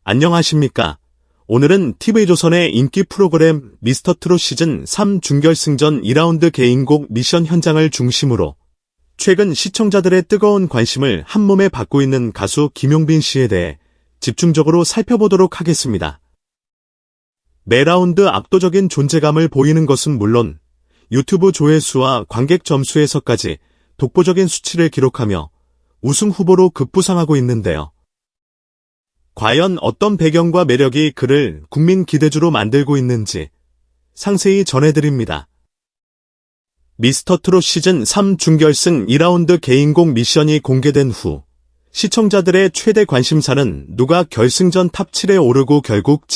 안녕하십니까. 오늘은 TV조선의 인기 프로그램 미스터트롯 시즌3 준결승전 2라운드 개인곡 미션 현장을 중심으로 최근 시청자들의 뜨거운 관심을 한몸에 받고 있는 가수 김용빈 씨에 대해 집중적으로 살펴보도록 하겠습니다. 매 라운드 압도적인 존재감을 보이는 것은 물론 유튜브 조회수와 관객 점수에서까지 독보적인 수치를 기록하며 우승 후보로 급부상하고 있는데요. 과연 어떤 배경과 매력이 그를 국민 기대주로 만들고 있는지 상세히 전해드립니다. 미스터트롯 시즌3 준결승 2라운드 개인곡 미션이 공개된 후 시청자들의 최대 관심사는 누가 결승전 탑7에 오르고 결국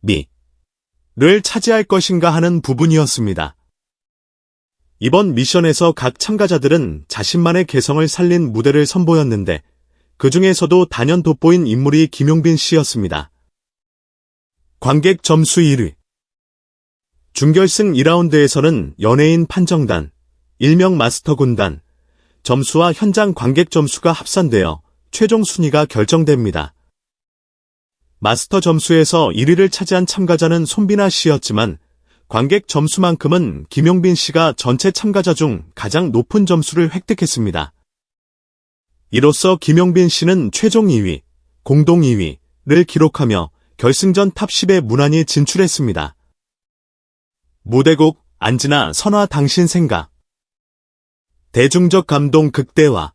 미를 차지할 것인가 하는 부분이었습니다. 이번 미션에서 각 참가자들은 자신만의 개성을 살린 무대를 선보였는데 그 중에서도 단연 돋보인 인물이 김용빈 씨였습니다. 관객 점수 1위. 준결승 2라운드에서는 연예인 판정단, 일명 마스터 군단, 점수와 현장 관객 점수가 합산되어 최종 순위가 결정됩니다. 마스터 점수에서 1위를 차지한 참가자는 손비나 씨였지만 관객 점수만큼은 김용빈 씨가 전체 참가자 중 가장 높은 점수를 획득했습니다. 이로써 김용빈 씨는 최종 2위, 공동 2위를 기록하며 결승전 탑10에 무난히 진출했습니다. 무대곡 안지나 선화 당신 생각. 대중적 감동 극대화.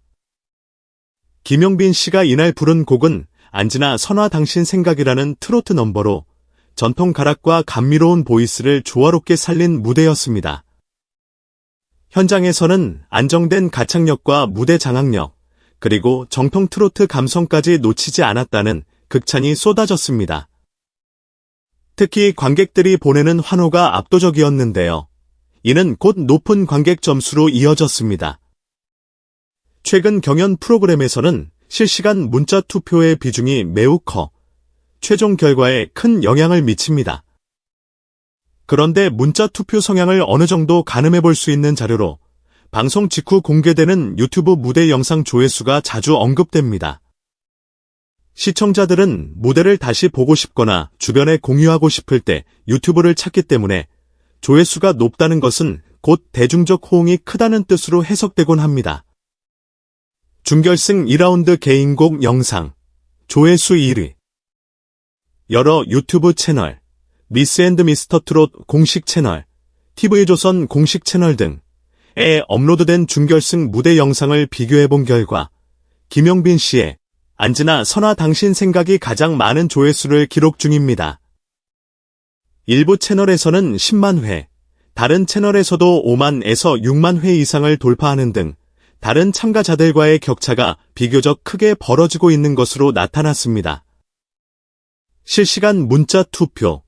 김용빈 씨가 이날 부른 곡은 안지나 선화 당신 생각이라는 트로트 넘버로 전통 가락과 감미로운 보이스를 조화롭게 살린 무대였습니다. 현장에서는 안정된 가창력과 무대 장악력, 그리고 정통 트로트 감성까지 놓치지 않았다는 극찬이 쏟아졌습니다. 특히 관객들이 보내는 환호가 압도적이었는데요. 이는 곧 높은 관객 점수로 이어졌습니다. 최근 경연 프로그램에서는 실시간 문자 투표의 비중이 매우 커 최종 결과에 큰 영향을 미칩니다. 그런데 문자 투표 성향을 어느 정도 가늠해 볼 수 있는 자료로 방송 직후 공개되는 유튜브 무대 영상 조회수가 자주 언급됩니다. 시청자들은 무대를 다시 보고 싶거나 주변에 공유하고 싶을 때 유튜브를 찾기 때문에 조회수가 높다는 것은 곧 대중적 호응이 크다는 뜻으로 해석되곤 합니다. 준결승 2라운드 개인곡 영상 조회수 1위. 여러 유튜브 채널, 미스앤드미스터트롯 공식 채널, TV조선 공식 채널 등에 업로드된 준결승 무대 영상을 비교해본 결과 김용빈 씨의 안지나 선화 당신 생각이 가장 많은 조회수를 기록 중입니다. 일부 채널에서는 10만 회, 다른 채널에서도 5만에서 6만 회 이상을 돌파하는 등 다른 참가자들과의 격차가 비교적 크게 벌어지고 있는 것으로 나타났습니다. 실시간 문자 투표,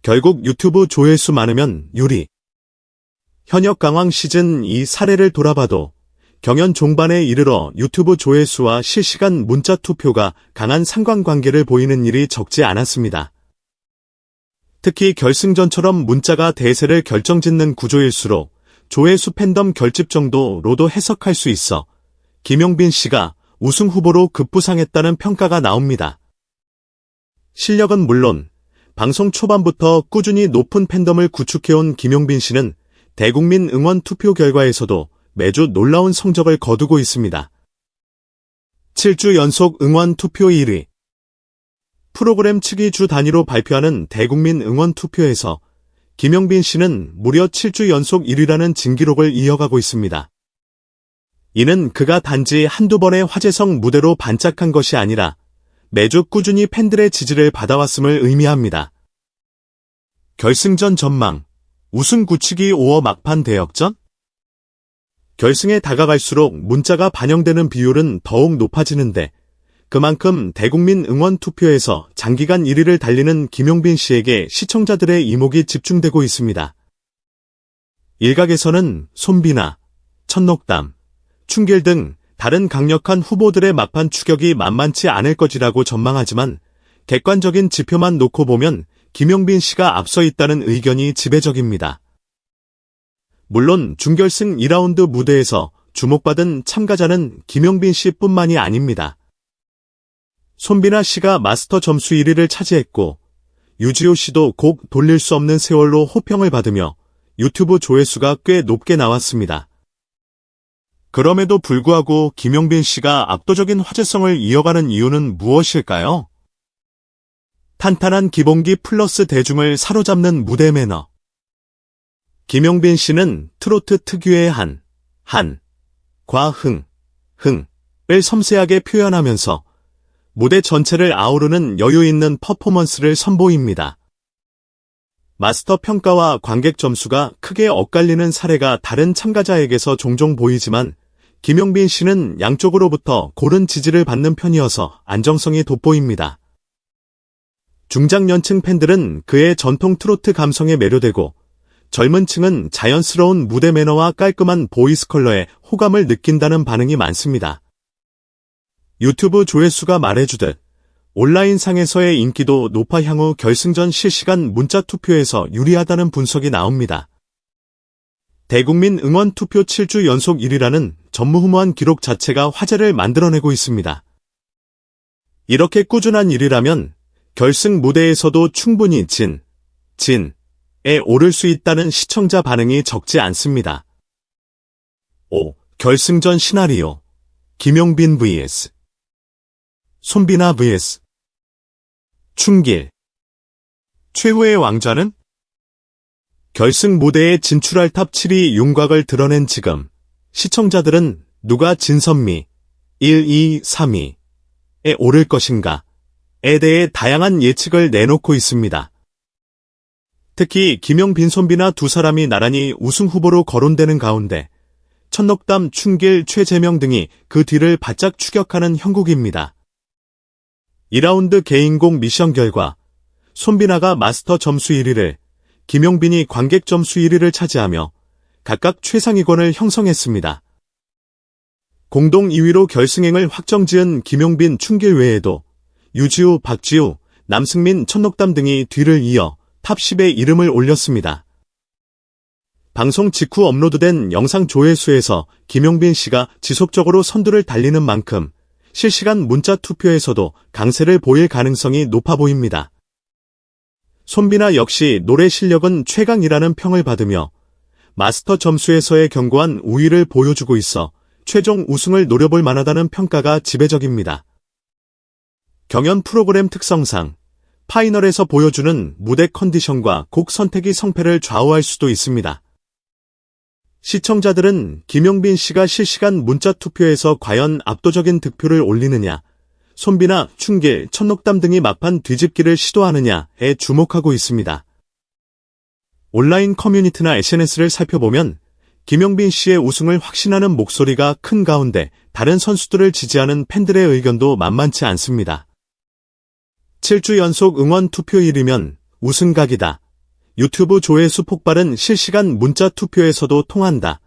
결국 유튜브 조회수 많으면 유리. 현역 강황 시즌2 사례를 돌아봐도 경연 종반에 이르러 유튜브 조회수와 실시간 문자 투표가 강한 상관관계를 보이는 일이 적지 않았습니다. 특히 결승전처럼 문자가 대세를 결정짓는 구조일수록 조회수 팬덤 결집 정도로도 해석할 수 있어 김용빈 씨가 우승 후보로 급부상했다는 평가가 나옵니다. 실력은 물론 방송 초반부터 꾸준히 높은 팬덤을 구축해온 김용빈 씨는 대국민 응원 투표 결과에서도 매주 놀라운 성적을 거두고 있습니다. 7주 연속 응원 투표 1위. 프로그램 측이 주 단위로 발표하는 대국민 응원 투표에서 김용빈 씨는 무려 7주 연속 1위라는 진기록을 이어가고 있습니다. 이는 그가 단지 한두 번의 화제성 무대로 반짝한 것이 아니라 매주 꾸준히 팬들의 지지를 받아왔음을 의미합니다. 결승전 전망, 우승 굳히기 5월 막판 대역전? 결승에 다가갈수록 문자가 반영되는 비율은 더욱 높아지는데 그만큼 대국민 응원 투표에서 장기간 1위를 달리는 김용빈 씨에게 시청자들의 이목이 집중되고 있습니다. 일각에서는 손비나, 천록담, 춘길 등 다른 강력한 후보들의 막판 추격이 만만치 않을 것이라고 전망하지만 객관적인 지표만 놓고 보면 김용빈 씨가 앞서 있다는 의견이 지배적입니다. 물론 준결승 2라운드 무대에서 주목받은 참가자는 김용빈 씨뿐만이 아닙니다. 손비나 씨가 마스터 점수 1위를 차지했고 유지호 씨도 곡 돌릴 수 없는 세월로 호평을 받으며 유튜브 조회수가 꽤 높게 나왔습니다. 그럼에도 불구하고 김용빈 씨가 압도적인 화제성을 이어가는 이유는 무엇일까요? 탄탄한 기본기 플러스 대중을 사로잡는 무대 매너. 김용빈 씨는 트로트 특유의 흥을 섬세하게 표현하면서 무대 전체를 아우르는 여유 있는 퍼포먼스를 선보입니다. 마스터 평가와 관객 점수가 크게 엇갈리는 사례가 다른 참가자에게서 종종 보이지만 김용빈 씨는 양쪽으로부터 고른 지지를 받는 편이어서 안정성이 돋보입니다. 중장년층 팬들은 그의 전통 트로트 감성에 매료되고 젊은 층은 자연스러운 무대 매너와 깔끔한 보이스 컬러에 호감을 느낀다는 반응이 많습니다. 유튜브 조회수가 말해주듯 온라인상에서의 인기도 높아 향후 결승전 실시간 문자 투표에서 유리하다는 분석이 나옵니다. 대국민 응원 투표 7주 연속 1위라는 전무후무한 기록 자체가 화제를 만들어내고 있습니다. 이렇게 꾸준한 1위라면 결승 무대에서도 충분히 진에 오를 수 있다는 시청자 반응이 적지 않습니다. 5. 결승전 시나리오. 김용빈 vs. 손비나 vs. 춘길. 최후의 왕좌는? 결승 무대에 진출할 탑 7위 윤곽을 드러낸 지금 시청자들은 누가 진선미 1, 2, 3위에 오를 것인가에 대해 다양한 예측을 내놓고 있습니다. 특히 김용빈, 손비나 두 사람이 나란히 우승 후보로 거론되는 가운데 천록담, 춘길, 최재명 등이 그 뒤를 바짝 추격하는 형국입니다. 2라운드 개인곡 미션 결과 손비나가 마스터 점수 1위를, 김용빈이 관객 점수 1위를 차지하며 각각 최상위권을 형성했습니다. 공동 2위로 결승행을 확정지은 김용빈, 춘길 외에도 유지우, 박지우, 남승민, 천록담 등이 뒤를 이어 탑 10에 이름을 올렸습니다. 방송 직후 업로드된 영상 조회수에서 김용빈 씨가 지속적으로 선두를 달리는 만큼 실시간 문자 투표에서도 강세를 보일 가능성이 높아 보입니다. 손비나 역시 노래 실력은 최강이라는 평을 받으며 마스터 점수에서의 견고한 우위를 보여주고 있어 최종 우승을 노려볼 만하다는 평가가 지배적입니다. 경연 프로그램 특성상 파이널에서 보여주는 무대 컨디션과 곡 선택이 성패를 좌우할 수도 있습니다. 시청자들은 김용빈 씨가 실시간 문자 투표에서 과연 압도적인 득표를 올리느냐, 손비나, 춘길, 천록담 등이 막판 뒤집기를 시도하느냐에 주목하고 있습니다. 온라인 커뮤니티나 SNS를 살펴보면 김용빈 씨의 우승을 확신하는 목소리가 큰 가운데 다른 선수들을 지지하는 팬들의 의견도 만만치 않습니다. 7주 연속 응원 투표 1위면 우승각이다. 유튜브 조회수 폭발은 실시간 문자 투표에서도 통한다.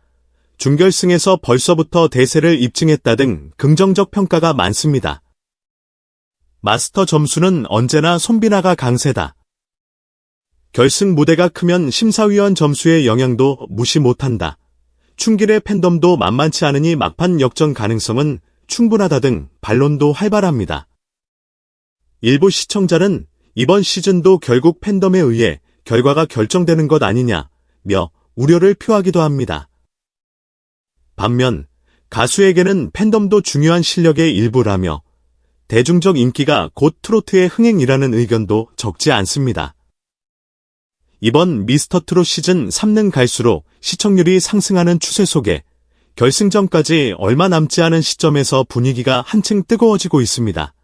준결승에서 벌써부터 대세를 입증했다 등 긍정적 평가가 많습니다. 마스터 점수는 언제나 손비나가 강세다. 결승 무대가 크면 심사위원 점수의 영향도 무시 못한다. 춘길의 팬덤도 만만치 않으니 막판 역전 가능성은 충분하다 등 반론도 활발합니다. 일부 시청자는 이번 시즌도 결국 팬덤에 의해 결과가 결정되는 것 아니냐며 우려를 표하기도 합니다. 반면 가수에게는 팬덤도 중요한 실력의 일부라며 대중적 인기가 곧 트로트의 흥행이라는 의견도 적지 않습니다. 이번 미스터트롯 시즌 3는 갈수록 시청률이 상승하는 추세 속에 결승전까지 얼마 남지 않은 시점에서 분위기가 한층 뜨거워지고 있습니다.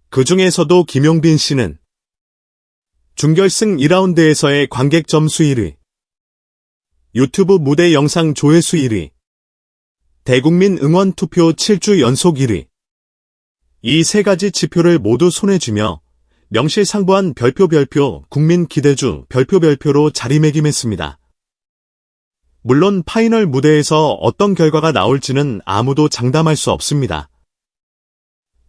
그 중에서도 김용빈 씨는 준결승 2라운드에서의 관객 점수 1위, 유튜브 무대 영상 조회수 1위, 대국민 응원 투표 7주 연속 1위, 이 세 가지 지표를 모두 손에 쥐며 명실상부한 별표 국민 기대주 별표로 자리매김했습니다. 물론 파이널 무대에서 어떤 결과가 나올지는 아무도 장담할 수 없습니다.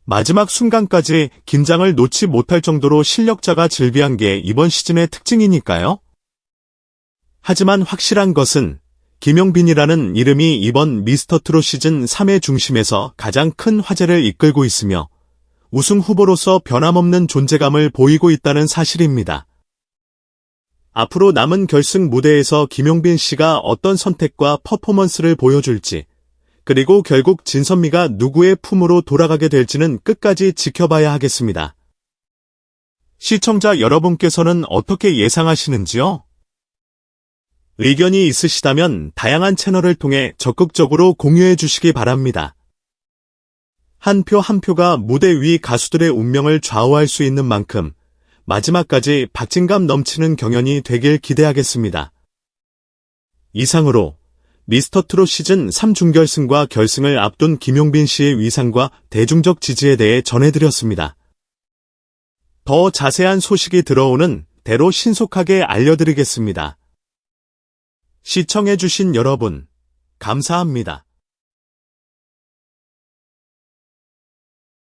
마지막 순간까지 긴장을 놓지 못할 정도로 실력자가 즐비한 게 이번 시즌의 특징이니까요. 하지만 확실한 것은 김용빈이라는 이름이 이번 미스터트롯 시즌 3의 중심에서 가장 큰 화제를 이끌고 있으며 우승 후보로서 변함없는 존재감을 보이고 있다는 사실입니다. 앞으로 남은 결승 무대에서 김용빈 씨가 어떤 선택과 퍼포먼스를 보여줄지, 그리고 결국 진선미가 누구의 품으로 돌아가게 될지는 끝까지 지켜봐야 하겠습니다. 시청자 여러분께서는 어떻게 예상하시는지요? 의견이 있으시다면 다양한 채널을 통해 적극적으로 공유해 주시기 바랍니다. 한 표 한 표가 무대 위 가수들의 운명을 좌우할 수 있는 만큼 마지막까지 박진감 넘치는 경연이 되길 기대하겠습니다. 이상으로 미스터트롯 시즌 3 준결승과 결승을 앞둔 김용빈 씨의 위상과 대중적 지지에 대해 전해드렸습니다. 더 자세한 소식이 들어오는 대로 신속하게 알려드리겠습니다. 시청해주신 여러분, 감사합니다.